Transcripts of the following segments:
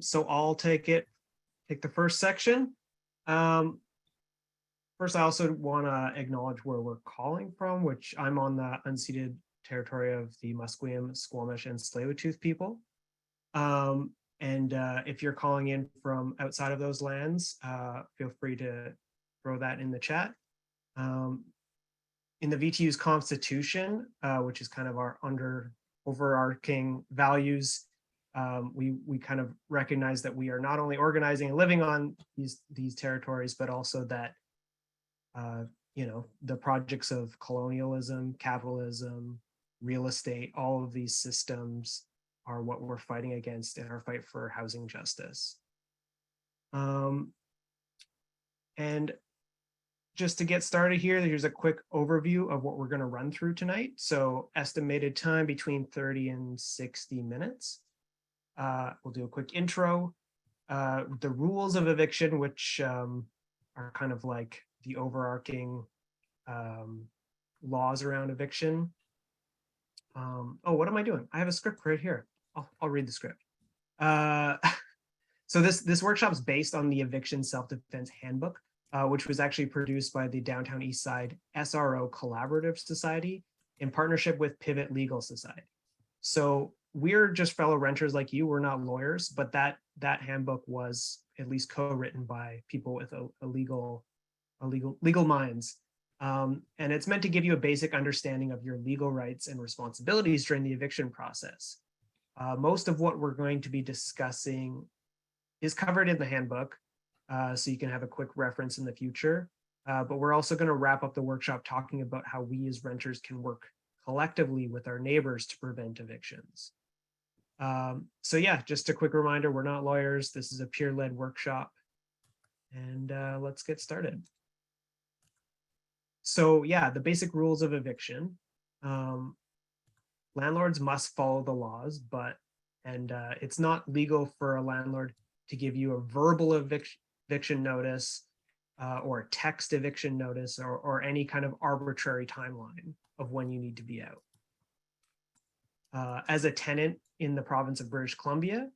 So I'll take the first section. First, I also want to acknowledge where we're calling from, which I'm on the unceded territory of the Musqueam, Squamish, and Tsleil-Waututh people. And if you're calling in from outside of those lands, feel free to throw that in the chat. In the VTU's constitution, which is kind of our overarching values, we kind of recognize that we are not only organizing and living on these territories, but also that the projects of colonialism, capitalism, real estate, all of these systems are what we're fighting against in our fight for housing justice. And just to get started here, here's a quick overview of what we're going to run through tonight. So estimated time between 30 and 60 minutes. We'll do a quick intro, the rules of eviction, which are kind of like the overarching laws around eviction. Oh, what am I doing? I have a script right here. I'll read the script. So this workshop is based on the Eviction Self-Defense Handbook, which was actually produced by the Downtown East Side SRO Collaborative Society in partnership with Pivot Legal Society. So we're just fellow renters like you. We're not lawyers, but that handbook was at least co-written by people with legal minds. And it's meant to give you a basic understanding of your legal rights and responsibilities during the eviction process. Most of what we're going to be discussing is covered in the handbook, so you can have a quick reference in the future. But we're also going to wrap up the workshop talking about how we as renters can work collectively with our neighbors to prevent evictions. So yeah, just a quick reminder, we're not lawyers. This is a peer-led workshop. And let's get started. So yeah, the basic rules of eviction. Landlords must follow the laws, and it's not legal for a landlord to give you a verbal eviction notice or a text eviction notice or any kind of arbitrary timeline of when you need to be out. As a tenant in the province of British Columbia,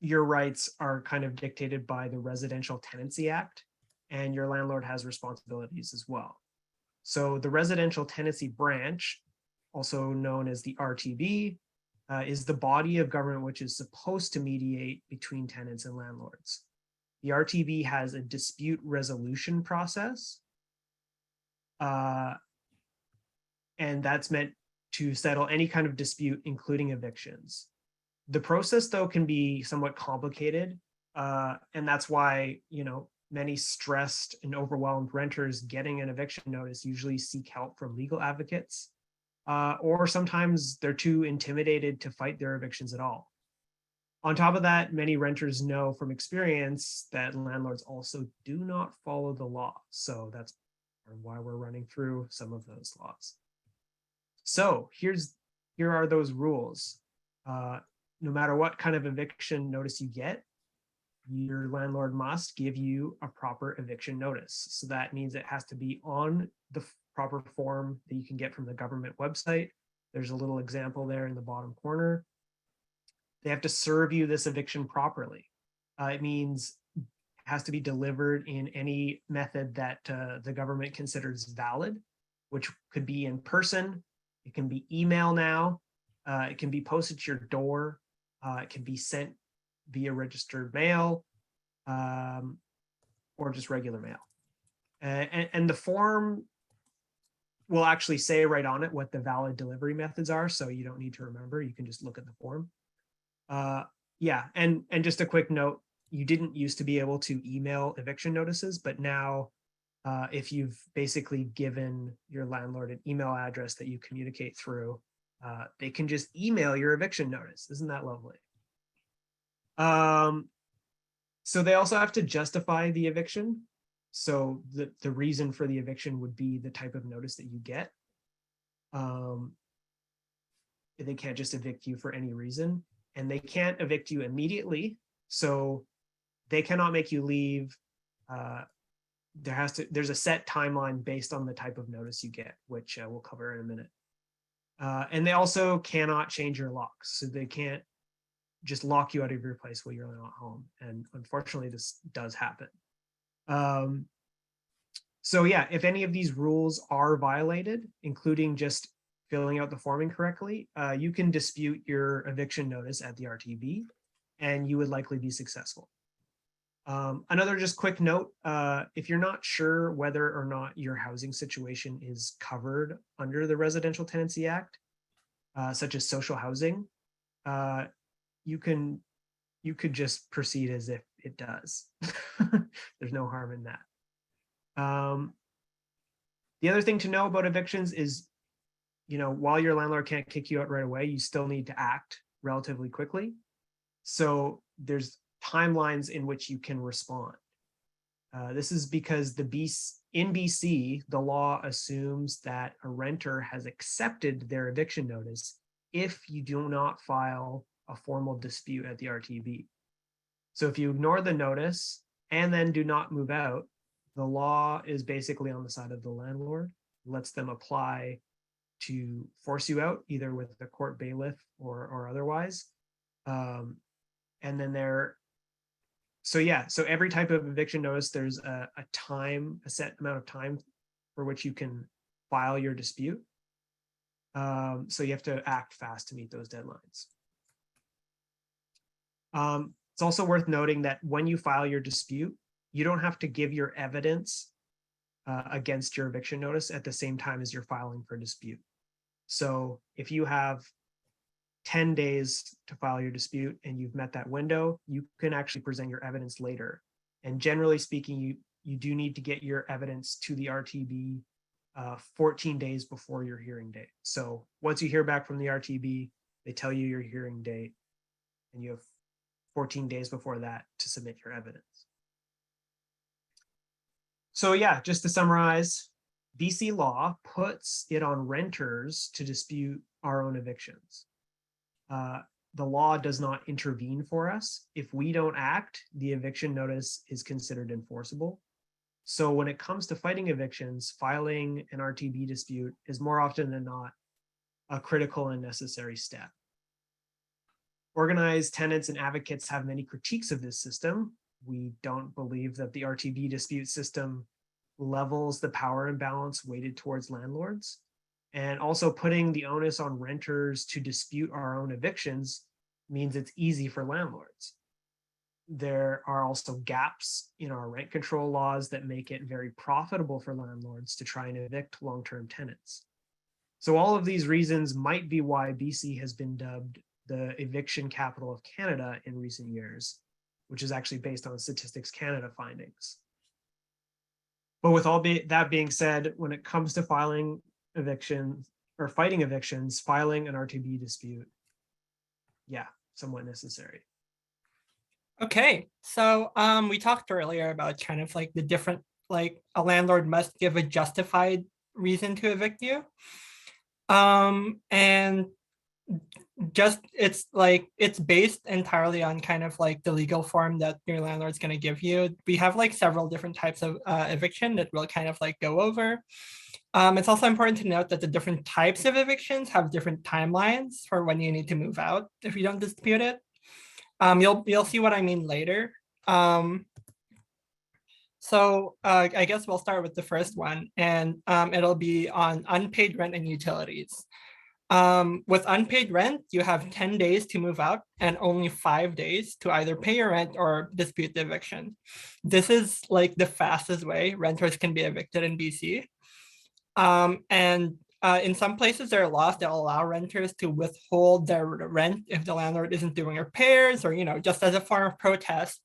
your rights are kind of dictated by the Residential Tenancy Act, and your landlord has responsibilities as well. So the Residential Tenancy Branch, also known as the RTB, is the body of government which is supposed to mediate between tenants and landlords. The RTB has a dispute resolution process, and that's meant to settle any kind of dispute, including evictions. The process, though, can be somewhat complicated, and that's why, many stressed and overwhelmed renters getting an eviction notice usually seek help from legal advocates, or sometimes they're too intimidated to fight their evictions at all. On top of that, many renters know from experience that landlords also do not follow the law. So that's why we're running through some of those laws. So here are those rules. No matter what kind of eviction notice you get, your landlord must give you a proper eviction notice. So that means it has to be on the proper form that you can get from the government website. There's a little example there in the bottom corner. They have to serve you this eviction properly. It means it has to be delivered in any method that the government considers valid, which could be in person. It can be email now. It can be posted to your door. It can be sent via registered mail, or just regular mail. And the form will actually say right on it what the valid delivery methods are, so you don't need to remember. You can just look at the form. Yeah, and just a quick note, you didn't used to be able to email eviction notices, but now if you've basically given your landlord an email address that you communicate through, they can just email your eviction notice. Isn't that lovely? So they also have to justify the eviction. So the reason for the eviction would be the type of notice that you get. They can't just evict you for any reason, and they can't evict you immediately. So they cannot make you leave. There's a set timeline based on the type of notice you get, which we'll cover in a minute. And they also cannot change your locks. So they can't just lock you out of your place while you're not home. And unfortunately, this does happen. So yeah, if any of these rules are violated, including just filling out the form incorrectly, you can dispute your eviction notice at the RTB, and you would likely be successful. Another just quick note, if you're not sure whether or not your housing situation is covered under the Residential Tenancy Act, such as social housing, you could just proceed as if it does. There's no harm in that. The other thing to know about evictions is, while your landlord can't kick you out right away, you still need to act relatively quickly. So there's timelines in which you can respond. This is because in BC, the law assumes that a renter has accepted their eviction notice if you do not file a formal dispute at the RTB. So if you ignore the notice and then do not move out, the law is basically on the side of the landlord, lets them apply to force you out, either with the court bailiff or otherwise. And then so every type of eviction notice, there's a set amount of time for which you can file your dispute. So you have to act fast to meet those deadlines. It's also worth noting that when you file your dispute, you don't have to give your evidence against your eviction notice at the same time as you're filing for dispute. So if you have 10 days to file your dispute and you've met that window, you can actually present your evidence later. And generally speaking, you do need to get your evidence to the RTB 14 days before your hearing date. So once you hear back from the RTB, they tell you your hearing date, and you have 14 days before that to submit your evidence. So yeah, just to summarize, BC law puts it on renters to dispute our own evictions. The law does not intervene for us. If we don't act, the eviction notice is considered enforceable. So when it comes to fighting evictions, filing an RTB dispute is more often than not a critical and necessary step. Organized tenants and advocates have many critiques of this system. We don't believe that the RTB dispute system levels the power imbalance weighted towards landlords. And also putting the onus on renters to dispute our own evictions means it's easy for landlords. There are also gaps in our rent control laws that make it very profitable for landlords to try and evict long-term tenants. So all of these reasons might be why BC has been dubbed the eviction capital of Canada in recent years, which is actually based on Statistics Canada findings. But with that being said, when it comes to filing evictions or fighting evictions, filing an RTB dispute, yeah, somewhat necessary. Okay, so we talked earlier about kind of like the different, like a landlord must give a justified reason to evict you. And just it's based entirely on kind of like the legal form that your landlord's going to give you. We have like several different types of eviction that we'll kind of like go over. It's also important to note that the different types of evictions have different timelines for when you need to move out if you don't dispute it. You'll see what I mean later. So I guess we'll start with the first one, and it'll be on unpaid rent and utilities. With unpaid rent, you have 10 days to move out and only 5 days to either pay your rent or dispute the eviction. This is like the fastest way renters can be evicted in BC. In some places, there are laws that allow renters to withhold their rent if the landlord isn't doing repairs or, just as a form of protest.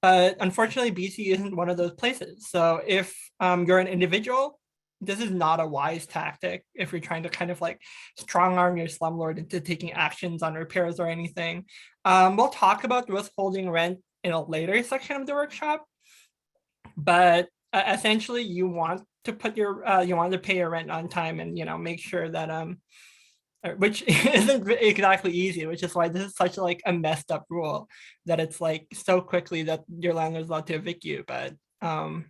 But unfortunately, BC isn't one of those places. So if you're an individual, this is not a wise tactic if you're trying to kind of like strong arm your slumlord into taking actions on repairs or anything. We'll talk about withholding rent in a later section of the workshop, but essentially you want to put you want to pay your rent on time and make sure that which isn't exactly easy, which is why this is such like a messed up rule that it's like so quickly that your landlord's allowed to evict you. But at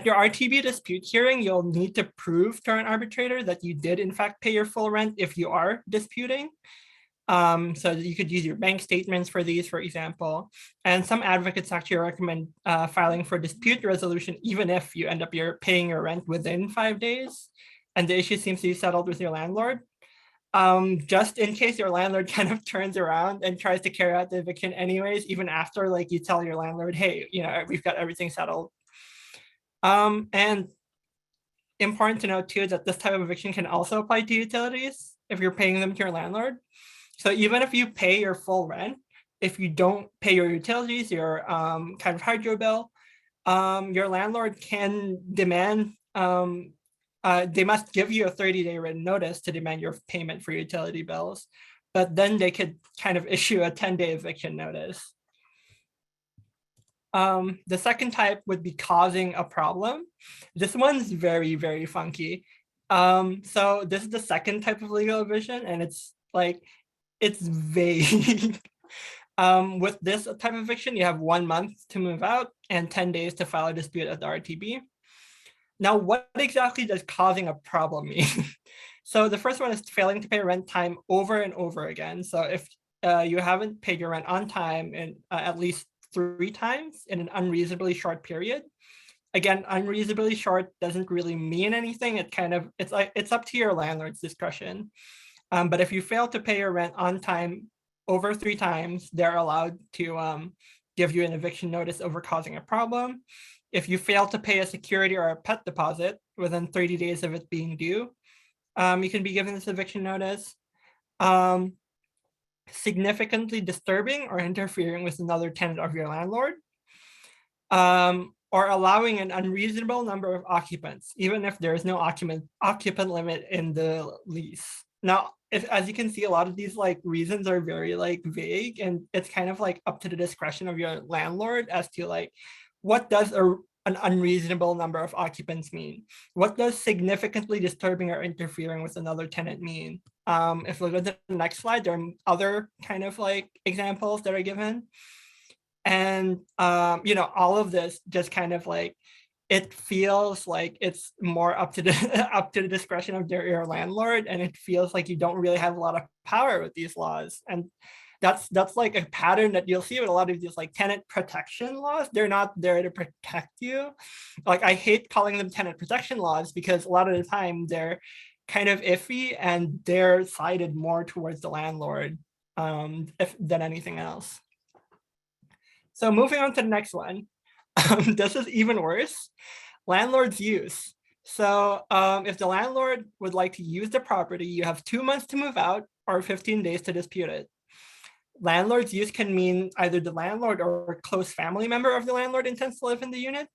your RTB dispute hearing, you'll need to prove to an arbitrator that you did in fact pay your full rent if you are disputing. So you could use your bank statements for these, for example. And some advocates actually recommend filing for dispute resolution, even if you end up paying your rent within 5 days, and the issue seems to be settled with your landlord. Just in case your landlord kind of turns around and tries to carry out the eviction anyways, even after like you tell your landlord, hey, we've got everything settled. And important to note too that this type of eviction can also apply to utilities if you're paying them to your landlord. So even if you pay your full rent, if you don't pay your utilities, your kind of hydro bill, your landlord can demand, they must give you a 30-day written notice to demand your payment for utility bills, but then they could kind of issue a 10-day eviction notice. The second type would be causing a problem. This one's very, very funky. So this is the second type of legal eviction, and it's vague. With this type of eviction, you have 1 month to move out and 10 days to file a dispute at the RTB. Now, what exactly does causing a problem mean? So the first one is failing to pay rent time over and over again. So if you haven't paid your rent on time and at least 3 times in an unreasonably short period. Again, unreasonably short doesn't really mean anything. It's up to your landlord's discretion. But if you fail to pay your rent on time over 3 times, they're allowed to give you an eviction notice over causing a problem. If you fail to pay a security or a pet deposit within 30 days of it being due, you can be given this eviction notice. Significantly disturbing or interfering with another tenant of your landlord, or allowing an unreasonable number of occupants, even if there is no occupant limit in the lease. Now, as you can see, a lot of these reasons are very vague, and it's kind of up to the discretion of your landlord as to what does an unreasonable number of occupants mean? What does significantly disturbing or interfering with another tenant mean? If we look at the next slide, there are other kind of examples that are given. And, all of this just kind of it feels like it's more up to the discretion of your landlord, and it feels like you don't really have a lot of power with these laws. And that's like a pattern that you'll see with a lot of these tenant protection laws. They're not there to protect you. I hate calling them tenant protection laws because a lot of the time they're kind of iffy and they're sided more towards the landlord than anything else. So moving on to the next one. This is even worse. Landlord's use. So if the landlord would like to use the property, you have 2 months to move out or 15 days to dispute it. Landlord's use can mean either the landlord or a close family member of the landlord intends to live in the unit,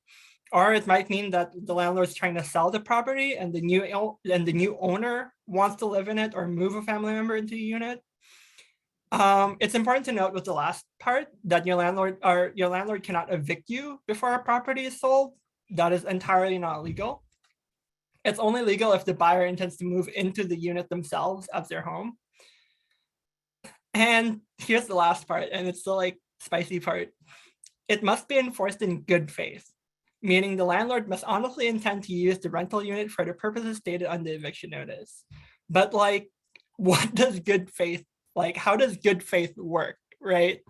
or it might mean that the landlord's trying to sell the property and the new owner wants to live in it or move a family member into the unit. It's important to note with the last part that your landlord cannot evict you before a property is sold. That is entirely not legal. It's only legal if the buyer intends to move into the unit themselves as their home. And here's the last part, and it's the spicy part. It must be enforced in good faith, meaning the landlord must honestly intend to use the rental unit for the purposes stated on the eviction notice. But what does good faith, how does good faith work, right?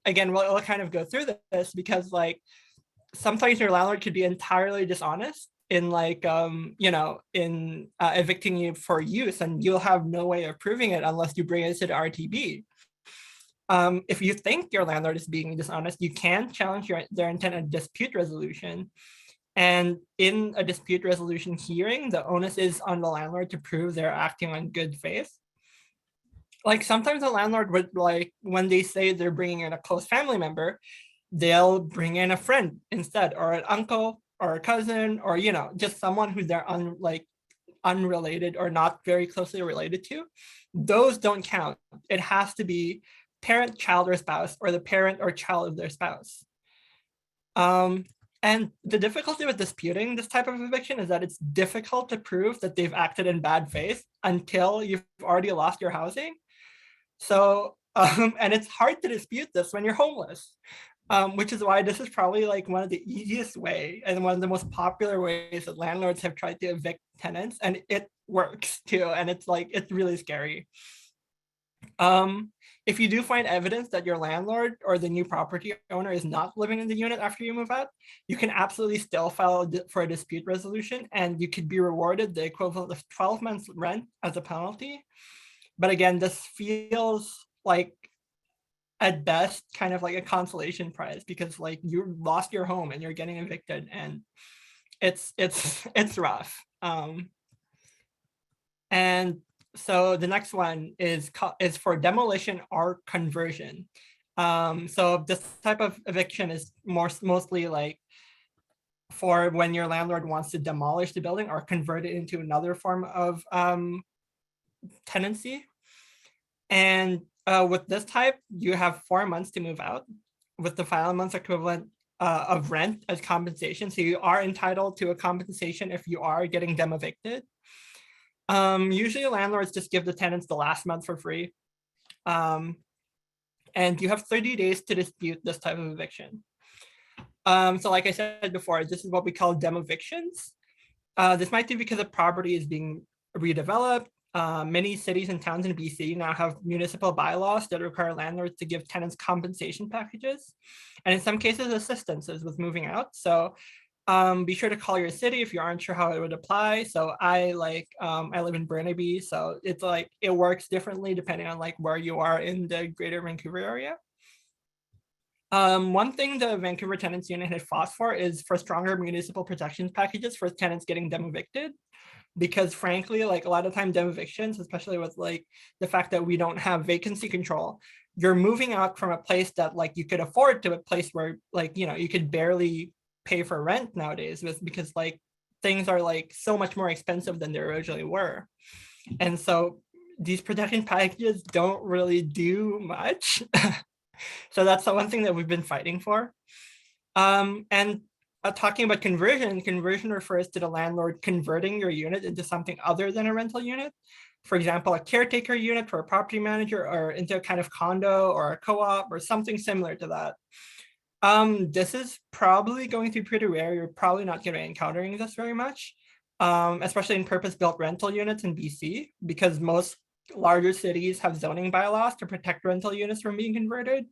Again, we'll kind of go through this because sometimes your landlord could be entirely dishonest in evicting you for use, and you'll have no way of proving it unless you bring it to the RTB. If you think your landlord is being dishonest, you can challenge their intent at dispute resolution. And in a dispute resolution hearing, the onus is on the landlord to prove they're acting on good faith. Sometimes a landlord would when they say they're bringing in a close family member, they'll bring in a friend instead, or an uncle or a cousin, or just someone who they're unrelated or not very closely related to. Those don't count. It has to be parent, child, or spouse, or the parent or child of their spouse. And the difficulty with disputing this type of eviction is that it's difficult to prove that they've acted in bad faith until you've already lost your housing. So, and it's hard to dispute this when you're homeless. Which is why this is probably one of the easiest way and one of the most popular ways that landlords have tried to evict tenants, and it works too. And it's really scary. If you do find evidence that your landlord or the new property owner is not living in the unit after you move out, you can absolutely still file for a dispute resolution, and you could be rewarded the equivalent of 12 months rent as a penalty. But again, this feels like at best kind of like a consolation prize, because like you lost your home and you're getting evicted, and it's rough. And so the next one is for demolition or conversion. So this type of eviction is mostly like for when your landlord wants to demolish the building or convert it into another form of tenancy. And with this type, you have 4 months to move out, with the final month's equivalent of rent as compensation. So you are entitled to a compensation if you are getting them evicted. Usually landlords just give the tenants the last month for free. And you have 30 days to dispute this type of eviction. So like I said before, this is what we call demevictions. This might be because the property is being redeveloped. Many cities and towns in BC now have municipal bylaws that require landlords to give tenants compensation packages, and in some cases assistances with moving out. So be sure to call your city if you aren't sure how it would apply. So I live in Burnaby, so it's like it works differently depending on like where you are in the greater Vancouver area. One thing the Vancouver Tenants Union had fought for is for stronger municipal protections packages for tenants getting them evicted, because frankly, like a lot of time evictions, especially with like the fact that we don't have vacancy control, you're moving out from a place that like you could afford to a place where like, you know, you could barely pay for rent nowadays, because like things are like so much more expensive than they originally were. And so these protection packages don't really do much. So that's the one thing that we've been fighting for. And talking about conversion refers to the landlord converting your unit into something other than a rental unit. For example, a caretaker unit for a property manager, or into a kind of condo or a co-op or something similar to that. This is probably going to be pretty rare. You're probably not going to be encountering this very much, especially in purpose-built rental units in BC, because most larger cities have zoning bylaws to protect rental units from being converted.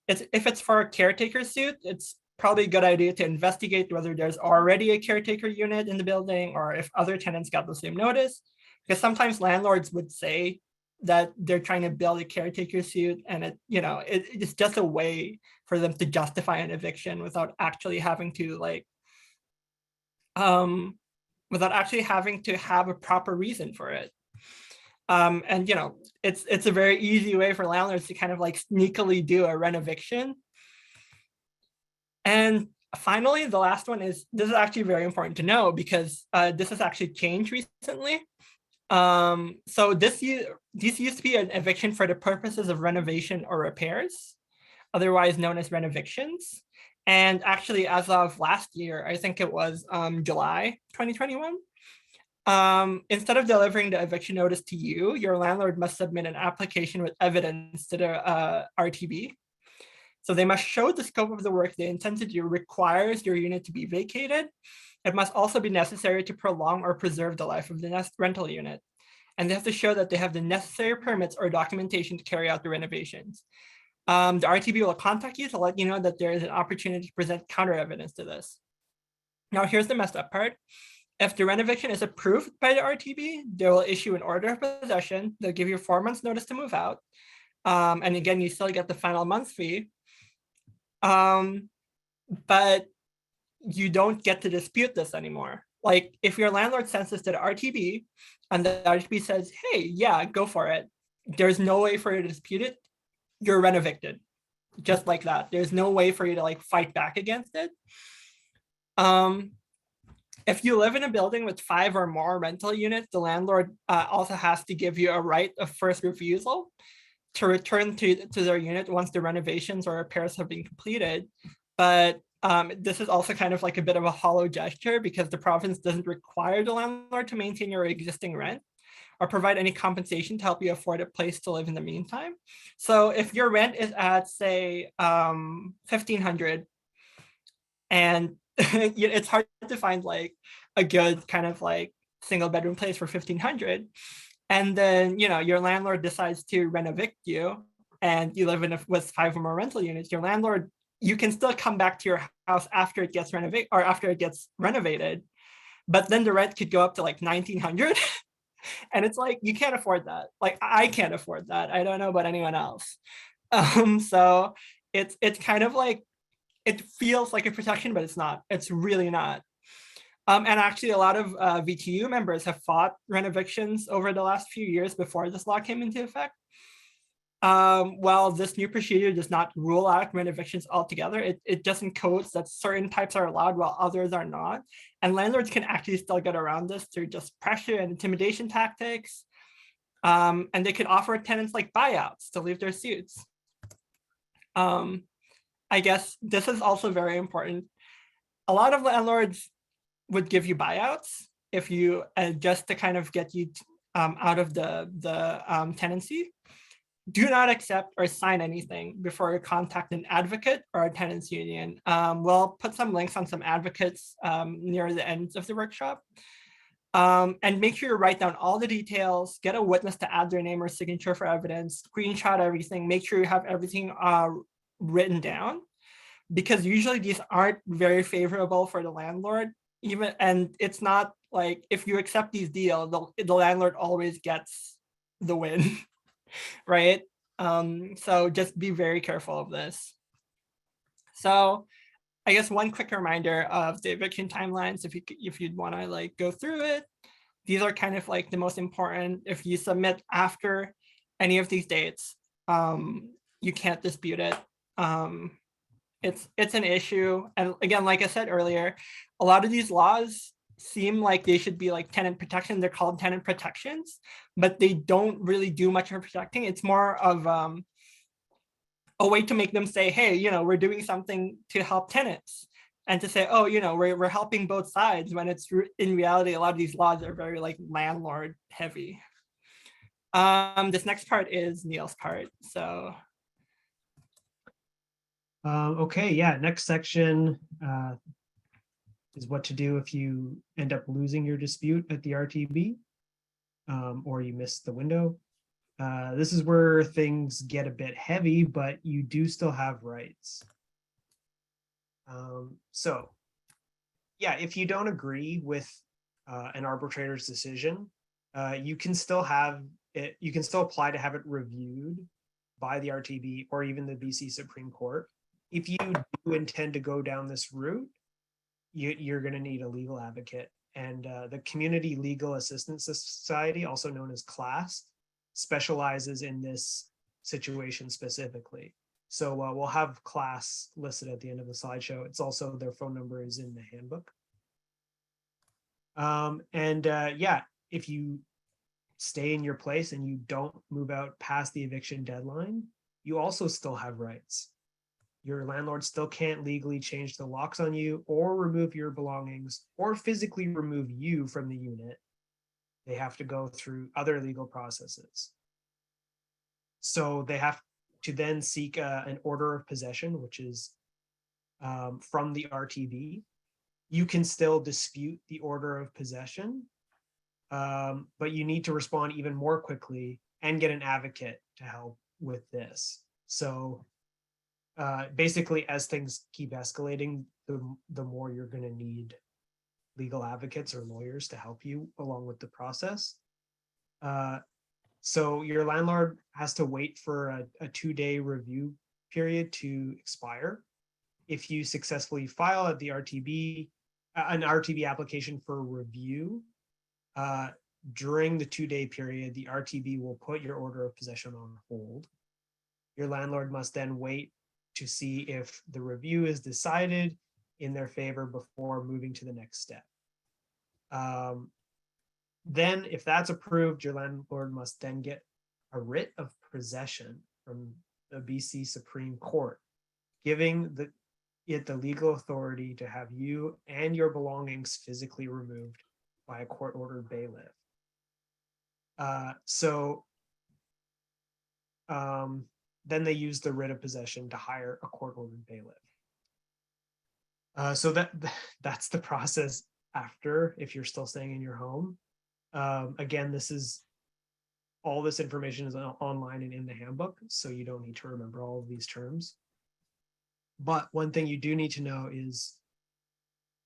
If it's for a caretaker suit, it's probably a good idea to investigate whether there's already a caretaker unit in the building or if other tenants got the same notice, because sometimes landlords would say that they're trying to build a caretaker suit, and it's just a way for them to justify an eviction without actually having to have a proper reason for it. And it's a very easy way for landlords to kind of like sneakily do a renoviction. And finally, the last one is, this is actually very important to know, because this has actually changed recently. So this used to be an eviction for the purposes of renovation or repairs, otherwise known as renovictions. And actually, as of last year, I think it was July 2021, instead of delivering the eviction notice to you, your landlord must submit an application with evidence to the RTB. So they must show the scope of the work they intend to do requires your unit to be vacated. It must also be necessary to prolong or preserve the life of the rental unit. And they have to show that they have the necessary permits or documentation to carry out the renovations. The RTB will contact you to let you know that there is an opportunity to present counter evidence to this. Now, here's the messed up part. If the renovation is approved by the RTB, they will issue an order of possession. They'll give you 4 months notice to move out. And again, you still get the final month fee. But you don't get to dispute this anymore. Like if your landlord sends this to the RTB and the RTB says, hey, yeah, go for it, there's no way for you to dispute it. You're renovicted, just like that. There's no way for you to like fight back against it. If you live in a building with 5 or more rental units, the landlord also has to give you a right of first refusal to return to their unit once the renovations or repairs have been completed. But this is also kind of like a bit of a hollow gesture, because the province doesn't require the landlord to maintain your existing rent or provide any compensation to help you afford a place to live in the meantime. So if your rent is at, say, $1,500, and it's hard to find like a good kind of like single bedroom place for $1,500, And then, your landlord decides to rent evict you, and you live with 5 or more rental units. Your landlord, you can still come back to your house after it gets renovated, or after it gets renovated, but then the rent could go up to like 1,900. And it's like, you can't afford that. Like, I can't afford that. I don't know about anyone else. So it's kind of like, it feels like a protection, but it's not. It's really not. And actually, a lot of VTU members have fought rent evictions over the last few years before this law came into effect. Well, this new procedure does not rule out rent evictions altogether. It just encodes that certain types are allowed while others are not. And landlords can actually still get around this through just pressure and intimidation tactics. And they could offer tenants like buyouts to leave their suits. I guess this is also very important. A lot of landlords would give you buyouts if you just to kind of get you out of the tenancy. Do not accept or sign anything before you contact an advocate or a tenants union. We'll put some links on some advocates near the ends of the workshop. And make sure you write down all the details, get a witness to add their name or signature for evidence, screenshot everything, make sure you have everything written down, because usually these aren't very favorable for the landlord. And it's not like, if you accept these deals, the landlord always gets the win. Right? So just be very careful of this. So I guess one quick reminder of the eviction timelines, if you'd want to like go through it. These are kind of like the most important. If you submit after any of these dates, you can't dispute it. It's an issue. And again, like I said earlier, a lot of these laws seem like they should be like tenant protection. They're called tenant protections, but they don't really do much for protecting. It's more of a way to make them say, hey, we're doing something to help tenants, and to say, oh, we're helping both sides, when it's in reality, a lot of these laws are very like landlord heavy. This next part is Neil's part. So Okay, yeah, next section is what to do if you end up losing your dispute at the RTB, or you miss the window. This is where things get a bit heavy, but you do still have rights. So yeah, if you don't agree with an arbitrator's decision, you can still have it, you can still apply to have it reviewed by the RTB or even the BC Supreme Court. If you do intend to go down this route, you're going to need a legal advocate. And the Community Legal Assistance Society, also known as CLAS, specializes in this situation specifically. So we'll have CLAS listed at the end of the slideshow. It's also, their phone number is in the handbook. Yeah, if you stay in your place and you don't move out past the eviction deadline, you also still have rights. Your landlord still can't legally change the locks on you or remove your belongings or physically remove you from the unit. They have to go through other legal processes. So they have to then seek an order of possession, which is from the RTB. You can still dispute the order of possession, but you need to respond even more quickly and get an advocate to help with this. So basically, as things keep escalating, the more you're going to need legal advocates or lawyers to help you along with the process. So your landlord has to wait for a 2-day review period to expire. If you successfully file at the RTB, an RTB application for review, during the 2-day period, the RTB will put your order of possession on hold. Your landlord must then wait to see if the review is decided in their favor before moving to the next step. Then, if that's approved, your landlord must then get a writ of possession from the BC Supreme Court, giving it the legal authority to have you and your belongings physically removed by a court-ordered bailiff. Then they use the writ of possession to hire a court-ordered bailiff. So that's the process after, if you're still staying in your home. Again, this is all this information is online and in the handbook, so you don't need to remember all of these terms. But one thing you do need to know is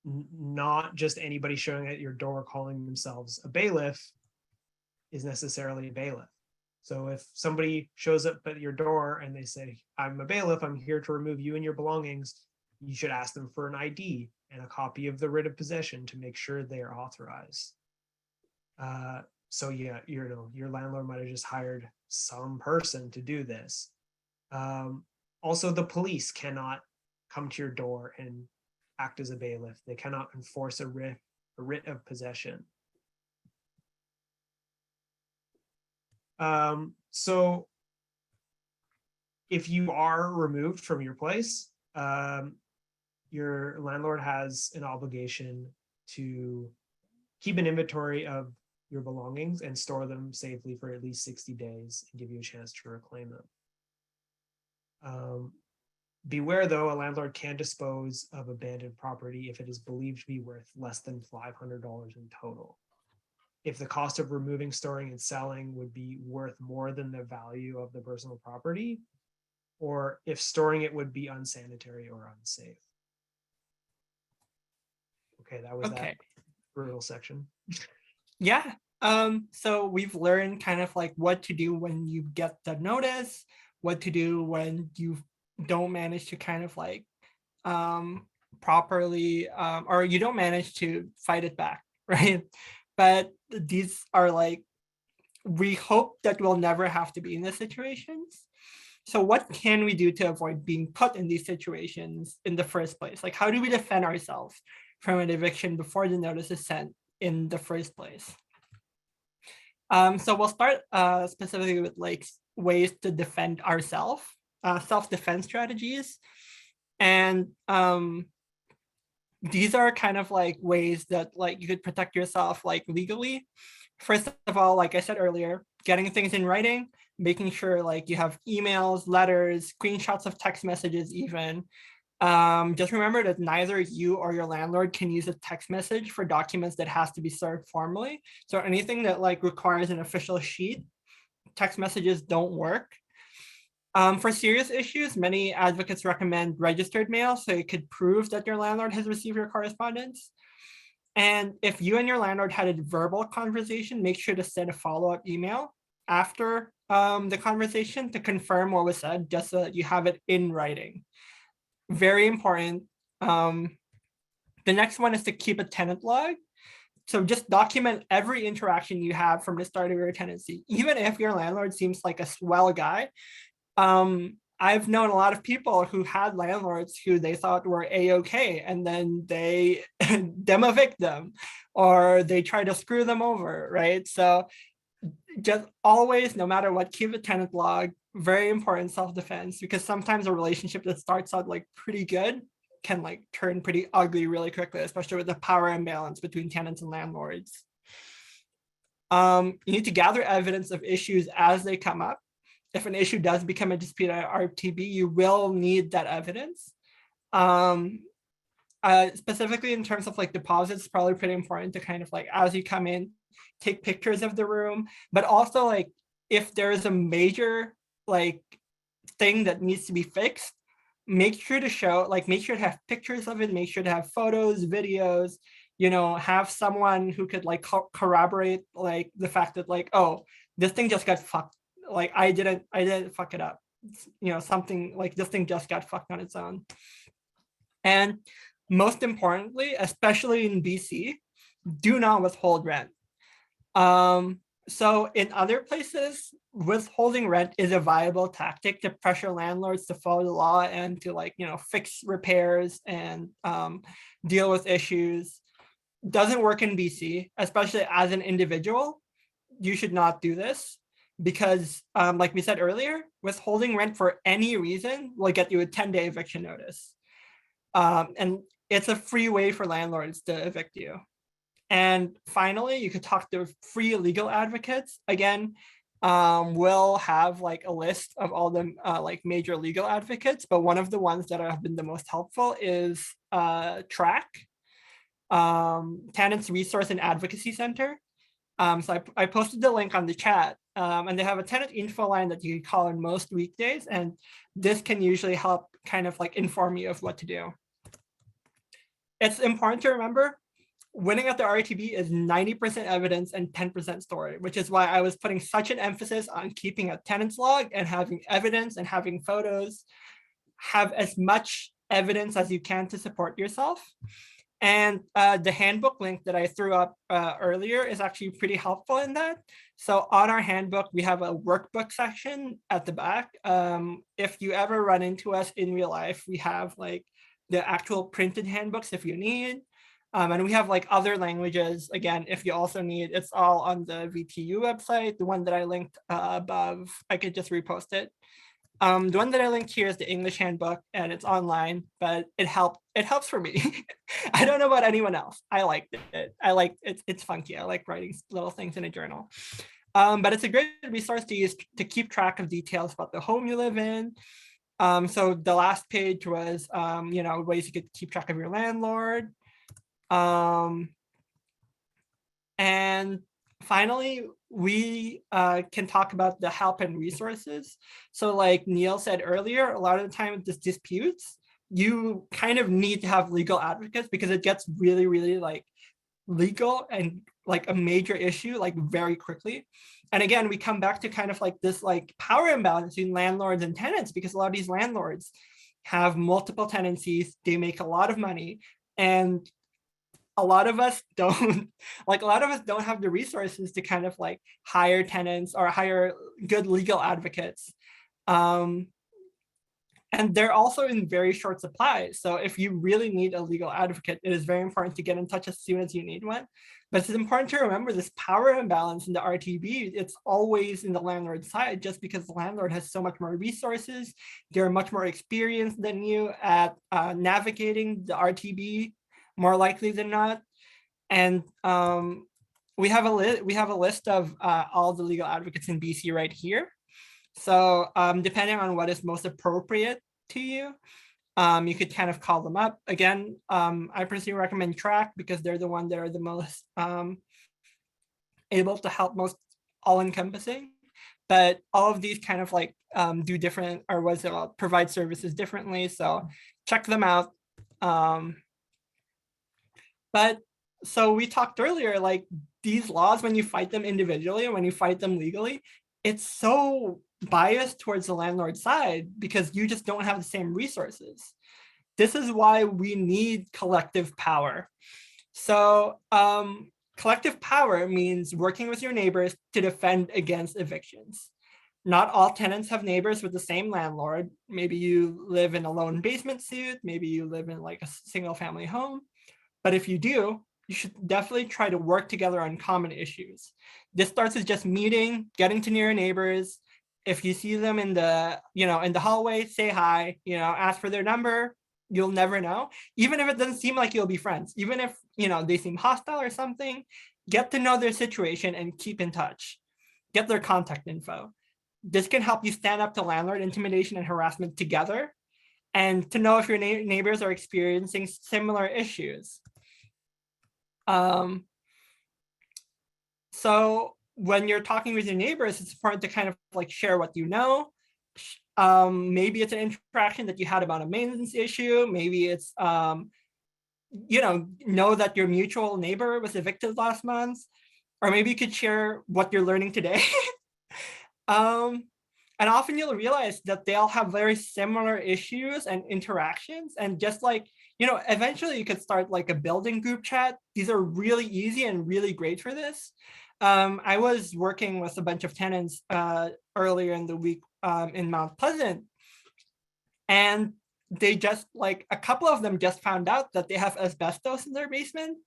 not just anybody showing at your door calling themselves a bailiff is necessarily a bailiff. So if somebody shows up at your door and they say, I'm a bailiff, I'm here to remove you and your belongings, you should ask them for an ID and a copy of the writ of possession to make sure they are authorized. So yeah, your landlord might have just hired some person to do this. Also, the police cannot come to your door and act as a bailiff. They cannot enforce a writ of possession. So if you are removed from your place, your landlord has an obligation to keep an inventory of your belongings and store them safely for at least 60 days and give you a chance to reclaim them. Beware though, a landlord can dispose of abandoned property if it is believed to be worth less than $500 in total. If the cost of removing, storing, and selling would be worth more than the value of the personal property, or if storing it would be unsanitary or unsafe. Okay, that was that brutal section. Yeah. So we've learned kind of like what to do when you get the notice, what to do when you don't manage to kind of like properly or you don't manage to fight it back, right? But these are like, we hope that we'll never have to be in these situations. So what can we do to avoid being put in these situations in the first place? Like, how do we defend ourselves from an eviction before the notice is sent in the first place? So we'll start specifically with like ways to defend ourselves, self-defense strategies. And these are kind of like ways that like you could protect yourself like legally. First of all, like I said earlier, getting things in writing, making sure like you have emails, letters, screenshots of text messages even. Just remember that neither you or your landlord can use a text message for documents that has to be served formally. So anything that like requires an official sheet, text messages don't work. For serious issues, many advocates recommend registered mail so it could prove that your landlord has received your correspondence. And if you and your landlord had a verbal conversation, make sure to send a follow-up email after the conversation to confirm what was said, just so that you have it in writing. Very important. The next one is to keep a tenant log. So just document every interaction you have from the start of your tenancy, even if your landlord seems like a swell guy. I've known a lot of people who had landlords who they thought were a-okay, and then they demovict them or they try to screw them over, right? So just always, no matter what, keep a tenant log. Very important self-defense, because sometimes a relationship that starts out like pretty good can like turn pretty ugly really quickly, especially with the power imbalance between tenants and landlords. You need to gather evidence of issues as they come up. If an issue does become a dispute at RTB, you will need that evidence. Specifically in terms of like deposits, probably pretty important to kind of like, as you come in, take pictures of the room, but also like if there is a major like thing that needs to be fixed, make sure to show, like make sure to have pictures of it, make sure to have photos, videos, you know, have someone who could like corroborate like the fact that like, oh, this thing just got fucked. Like I didn't fuck it up. You know, something like this thing just got fucked on its own. And most importantly, especially in BC, do not withhold rent. So in other places, withholding rent is a viable tactic to pressure landlords to follow the law and to like, you know, fix repairs and deal with issues. Doesn't work in BC, especially as an individual. You should not do this because like we said earlier, withholding rent for any reason will get you a 10-day eviction notice. And it's a free way for landlords to evict you. And finally, you could talk to free legal advocates. Again, we'll have like a list of all the like major legal advocates, but one of the ones that have been the most helpful is TRAC, Tenants Resource and Advocacy Center. So I posted the link on the chat. and they have a tenant info line that you can call on most weekdays, and this can usually help kind of like inform you of what to do. It's important to remember winning at the RTB is 90% evidence and 10% story, which is why I was putting such an emphasis on keeping a tenant's log and having evidence and having photos. Have as much evidence as you can to support yourself. And the handbook link that I threw up earlier is actually pretty helpful in that. So on our handbook, we have a workbook section at the back. If you ever run into us in real life, we have like the actual printed handbooks if you need. And we have like other languages, again, if you also need, it's all on the VTU website. The one that I linked above, I could just repost it. The one that I linked here is the English handbook, and it's online, but it helps for me. I don't know about anyone else. I liked it. I like it's funky. I like writing little things in a journal. But it's a great resource to use to keep track of details about the home you live in. So the last page was, ways you could keep track of your landlord. And finally, we can talk about the help and resources. So like Neil said earlier, a lot of the time with disputes, you kind of need to have legal advocates because it gets really, really like legal and like a major issue like very quickly. And again, we come back to kind of like this like power imbalance between landlords and tenants, because a lot of these landlords have multiple tenancies, they make a lot of money, and a lot of us don't have the resources to kind of like hire tenants or hire good legal advocates. And they're also in very short supply. So if you really need a legal advocate, it is very important to get in touch as soon as you need one. But it's important to remember this power imbalance in the RTB. It's always in the landlord side, just because the landlord has so much more resources. They're much more experienced than you at navigating the RTB, more likely than not. And we have a list of all the legal advocates in BC right here. So depending on what is most appropriate to you, you could kind of call them up. Again, I personally recommend Track because they're the one that are the most able to help, most all-encompassing. But all of these kind of like do different, or provide services differently. So check them out. But so we talked earlier, like these laws, when you fight them individually and when you fight them legally, it's so biased towards the landlord side because you just don't have the same resources. This is why we need collective power. So collective power means working with your neighbors to defend against evictions. Not all tenants have neighbors with the same landlord. Maybe you live in a lone basement suite, maybe you live in like a single family home. But if you do, you should definitely try to work together on common issues. This starts with just meeting, getting to know your neighbors. If you see them in the hallway, say hi, ask for their number. You'll never know. Even if it doesn't seem like you'll be friends, even if, they seem hostile or something, get to know their situation and keep in touch. Get their contact info. This can help you stand up to landlord intimidation and harassment together, and to know if your neighbors are experiencing similar issues. So when you're talking with your neighbors, it's important to kind of like share what you know. Maybe it's an interaction that you had about a maintenance issue. Maybe it's, know that your mutual neighbor was evicted last month, or maybe you could share what you're learning today. And often you'll realize that they all have very similar issues and interactions. And just like, eventually you could start like a building group chat. These are really easy and really great for this. I was working with a bunch of tenants earlier in the week in Mount Pleasant. And they just like, a couple of them just found out that they have asbestos in their basement,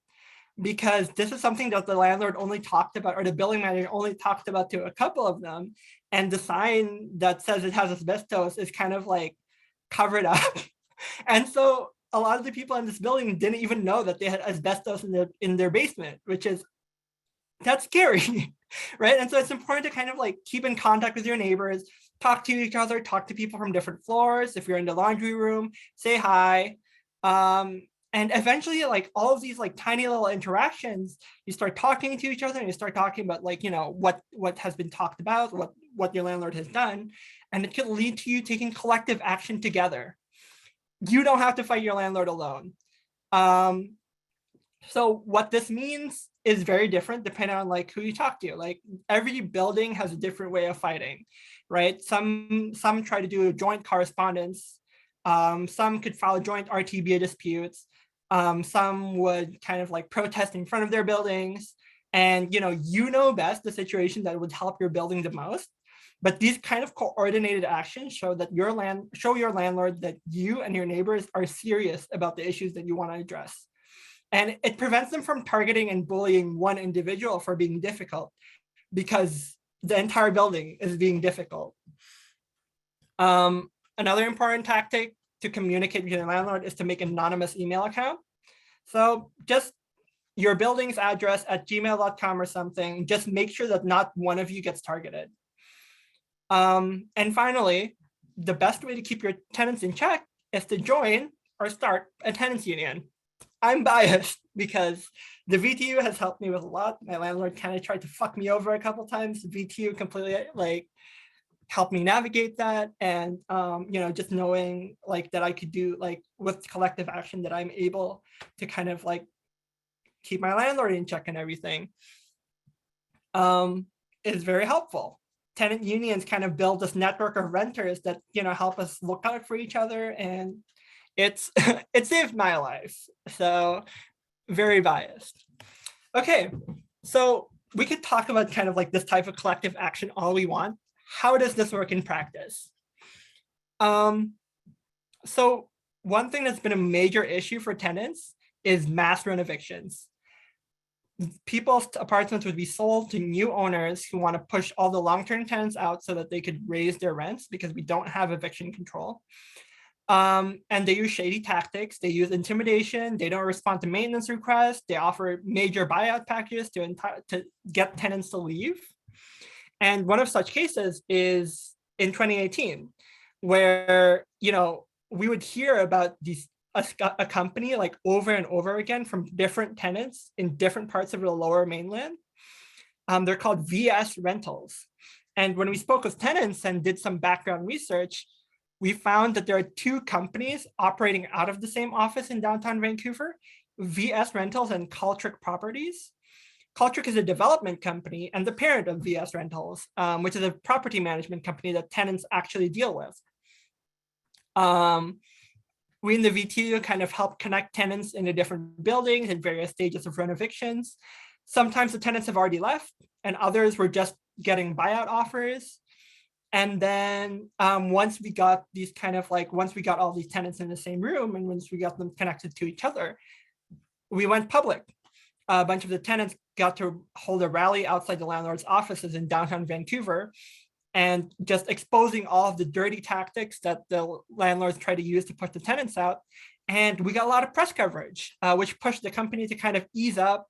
because this is something that the landlord only talked about, or the building manager only talked about to a couple of them. And the sign that says it has asbestos is kind of like covered up. And so a lot of the people in this building didn't even know that they had asbestos in their basement, that's scary, right? And so it's important to kind of like keep in contact with your neighbors, talk to each other, talk to people from different floors. If you're in the laundry room, say hi. And eventually, like all of these like tiny little interactions, you start talking to each other and you start talking about like, what has been talked about, what your landlord has done. And it could lead to you taking collective action together. You don't have to fight your landlord alone. So what this means is very different depending on like who you talk to. Like every building has a different way of fighting, right? Some try to do a joint correspondence. Some could file joint RTBA disputes. Some would kind of like protest in front of their buildings. And you know best the situation that would help your building the most. But these kind of coordinated actions show that your landlord that you and your neighbors are serious about the issues that you want to address. And it prevents them from targeting and bullying one individual for being difficult, because the entire building is being difficult. Another important tactic to communicate with your landlord is to make an anonymous email account. So just your building's address at gmail.com or something, just make sure that not one of you gets targeted. And finally, the best way to keep your tenants in check is to join or start a tenants union. I'm biased because the VTU has helped me with a lot. My landlord kind of tried to fuck me over a couple times. The VTU completely like helped me navigate that. And, just knowing like that I could do like with collective action that I'm able to kind of like keep my landlord in check and everything is very helpful. Tenant unions kind of build this network of renters that, help us look out for each other, and it saved my life. So very biased. Okay, so we could talk about kind of like this type of collective action all we want. How does this work in practice? So one thing that's been a major issue for tenants is mass evictions. People's apartments would be sold to new owners who want to push all the long-term tenants out so that they could raise their rents, because we don't have eviction control. And they use shady tactics. They use intimidation. They don't respond to maintenance requests. They offer major buyout packages to get tenants to leave. And one of such cases is in 2018, where we would hear about a company like over and over again from different tenants in different parts of the Lower Mainland. They're called VS Rentals. And when we spoke with tenants and did some background research, we found that there are two companies operating out of the same office in downtown Vancouver, VS Rentals and Caltrick Properties. Caltrick is a development company and the parent of VS Rentals, which is a property management company that tenants actually deal with. We in the VTU kind of help connect tenants in the different buildings in various stages of renovations. Sometimes the tenants have already left, and others were just getting buyout offers. And then once we got all these tenants in the same room, and once we got them connected to each other, we went public. A bunch of the tenants got to hold a rally outside the landlord's offices in downtown Vancouver, and just exposing all of the dirty tactics that the landlords try to use to push the tenants out. And we got a lot of press coverage, which pushed the company to kind of ease up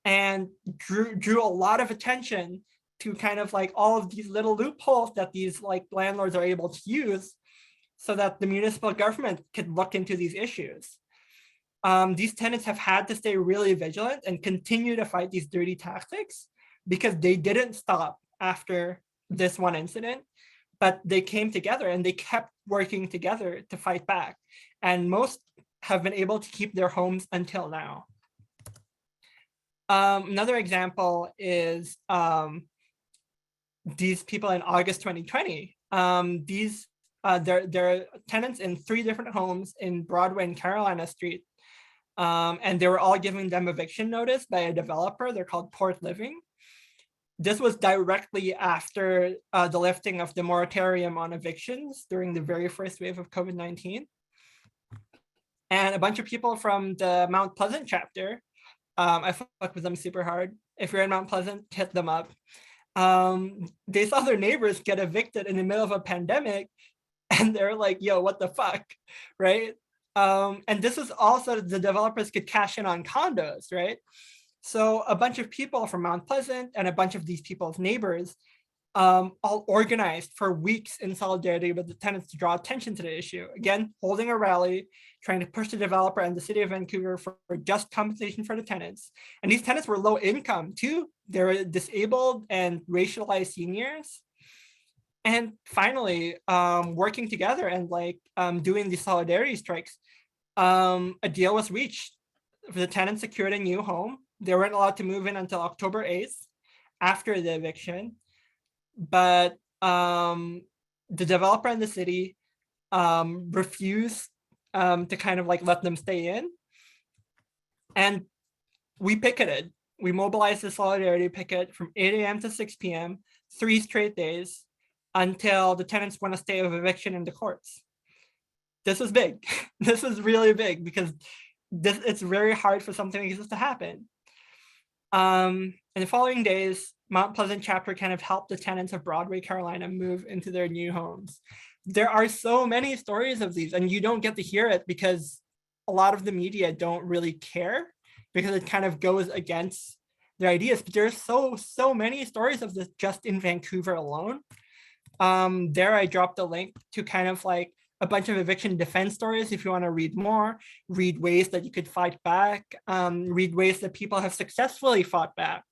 and drew a lot of attention to kind of like all of these little loopholes that these like landlords are able to use so that the municipal government could look into these issues. These tenants have had to stay really vigilant and continue to fight these dirty tactics, because they didn't stop after this one incident, but they came together and they kept working together to fight back. And most have been able to keep their homes until now. Another example is these people in August 2020. They're tenants in 3 different homes in Broadway and Carolina Street. And they were all giving them eviction notice by a developer. They're called Port Living. This was directly after the lifting of the moratorium on evictions during the very first wave of COVID-19. And a bunch of people from the Mount Pleasant chapter, I fuck with them super hard. If you're in Mount Pleasant, hit them up. They saw their neighbors get evicted in the middle of a pandemic, and they're like, yo, what the fuck, right? And this is also the developers could cash in on condos, right? So a bunch of people from Mount Pleasant and a bunch of these people's neighbors all organized for weeks in solidarity with the tenants to draw attention to the issue. Again, holding a rally, trying to push the developer and the city of Vancouver for just compensation for the tenants. And these tenants were low income too. They're disabled and racialized seniors. And finally, working together and like doing these solidarity strikes, a deal was reached. The tenants secured a new home. They weren't allowed to move in until October 8th after the eviction. But the developer and the city refused to kind of like let them stay in. And we picketed. We mobilized the solidarity picket from 8 a.m. to 6 p.m., 3 straight days, until the tenants won a stay of eviction in the courts. This was big. This was really big because it's very hard for something like this to happen. In the following days, Mount Pleasant chapter kind of helped the tenants of Broadway, Carolina move into their new homes. There are so many stories of these, and you don't get to hear it because a lot of the media don't really care because it kind of goes against their ideas. But there's so many stories of this just in Vancouver alone. There I dropped a link to kind of like a bunch of eviction defense stories if you want to read more, read ways that you could fight back, read ways that people have successfully fought back.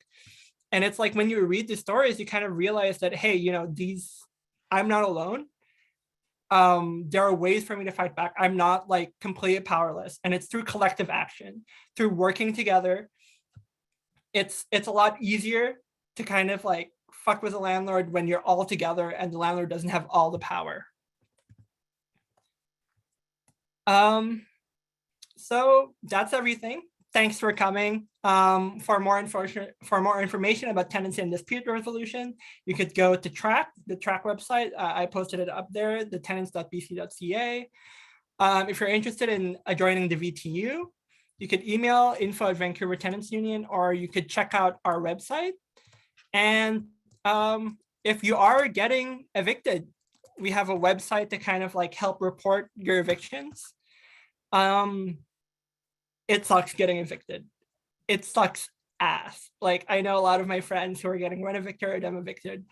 And it's like when you read the stories, you kind of realize that, hey, you know, I'm not alone. There are ways for me to fight back. I'm not like completely powerless. And it's through collective action, through working together. It's a lot easier to kind of like fuck with a landlord when you're all together and the landlord doesn't have all the power. So that's everything. Thanks for coming. For more information about tenancy and dispute resolution, you could go to the track website. I posted it up there, the tenants.bc.ca. If you're interested in joining the VTU, you could email info@Vancouver Tenants Union, or you could check out our website. And if you are getting evicted, we have a website to kind of like help report your evictions. It sucks getting evicted. It sucks ass. Like I know a lot of my friends who are getting rent evicted or dem evicted